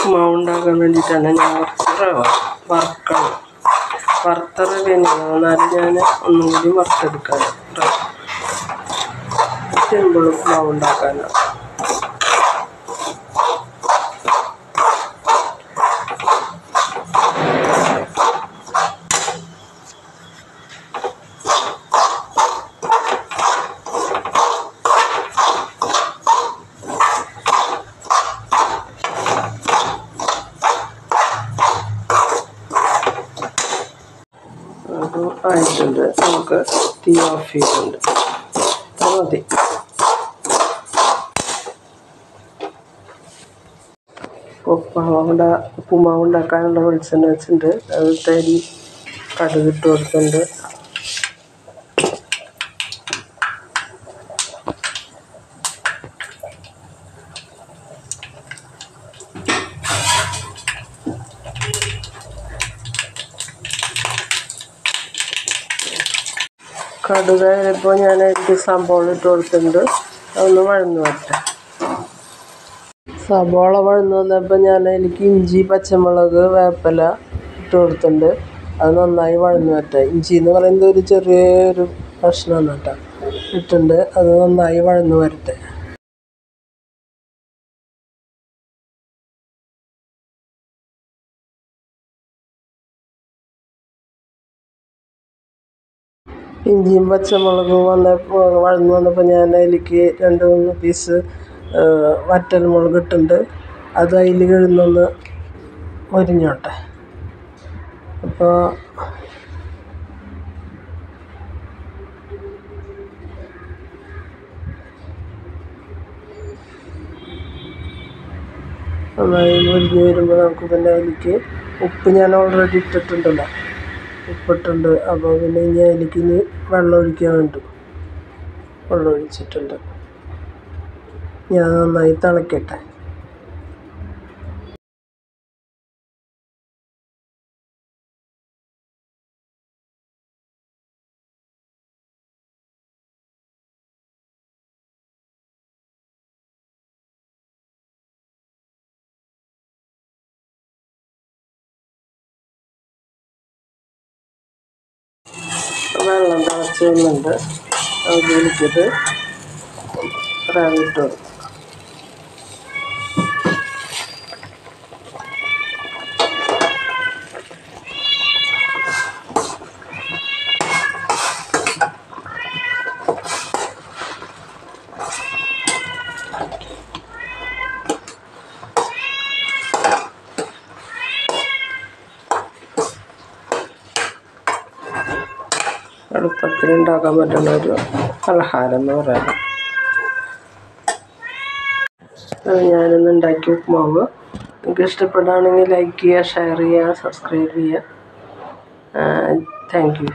ഉപ്പുമാവ് ഉണ്ടാക്കാൻ വേണ്ടിയിട്ടാണ് ഞാൻ കുറച്ച് റവ വറുക്കണം. വറുത്ത റവയാണ്, എന്നാലും ഞാൻ ഒന്നും കൂടി വറുത്തെടുക്കാൻ റവ സിമ്പിൾ ഉപ്പുമാവ് ഉണ്ടാക്കാനാണ്. അത് ആയിട്ടുണ്ട്, നമുക്ക് തീ ഓഫ് ചെയ്തിട്ടുണ്ട്, അത് മതി. ഉപ്പുമാവ് ഉണ്ടാക്കാനുള്ള വെളിച്ചെണ്ണ വെച്ചിട്ടുണ്ട്. അത് തരി കടുകിട്ട് കൊടുക്കുന്നുണ്ട്. കടുകായപ്പോൾ ഞാൻ അതിലേക്ക് സബോള ഇട്ട് കൊടുത്തിട്ടുണ്ട്. അതൊന്ന് വഴന്ന് വരട്ടെ. സബോള വഴന്ന് വന്നപ്പോൾ ഞാൻ അതിലേക്ക് ഇഞ്ചി, പച്ചമുളക്, വേപ്പില ഇട്ട് കൊടുത്തിട്ടുണ്ട്. അത് നന്നായി വഴന്ന് വരട്ടെ. ഇഞ്ചി എന്ന് പറയുന്നത് ഒരു ചെറിയൊരു കഷ്ണമാണ് കേട്ടോ ഇട്ടുണ്ട്. അത് നന്നായി വഴന്ന് വരട്ടെ. ഇഞ്ചിയും പച്ചമുളകും വഴന്ന് വന്നപ്പോൾ ഞാൻ അതിലേക്ക് 2-3 പീസ് വറ്റൽമുളക് ഇട്ടിട്ടുണ്ട്. അത് അതിൽ കിടന്നൊന്ന് മൊരിഞ്ഞോട്ടെ. അപ്പോൾ നന്നായി മൊരിഞ്ഞ് വരുമ്പോൾ നമുക്ക് പിന്നെ അതിലേക്ക് ഉപ്പ് ഞാൻ ഓൾറെഡി ഇട്ടിട്ടുണ്ടല്ലോ, ഉപ്പിട്ടുണ്ട്. അപ്പോൾ പിന്നെ ഇനി അതിലേക്ക് വെള്ളം ഒഴിക്കാൻ വേണ്ടി വെള്ളം ഒഴിച്ചിട്ടുണ്ട്. ഞാൻ നന്നായി തിളക്കട്ടെ. വെള്ളം തിളച്ച് വന്നുണ്ട്. അത് വിളിച്ചിട്ട് റവ ഇട്ട് കൊടുക്കും. എളുപ്പത്തിൽ ഉണ്ടാക്കാൻ പറ്റുന്ന ഒരു പലഹാരം എന്ന് പറയുന്നത്. ഞാനിന്ന് ഉണ്ടാക്കിയ ഉപ്പുമാവ് നിങ്ങൾക്ക് ഇഷ്ടപ്പെടുകയാണെങ്കിൽ ലൈക്ക് ചെയ്യുക, ഷെയർ ചെയ്യുക, സബ്സ്ക്രൈബ് ചെയ്യുക. Thank you.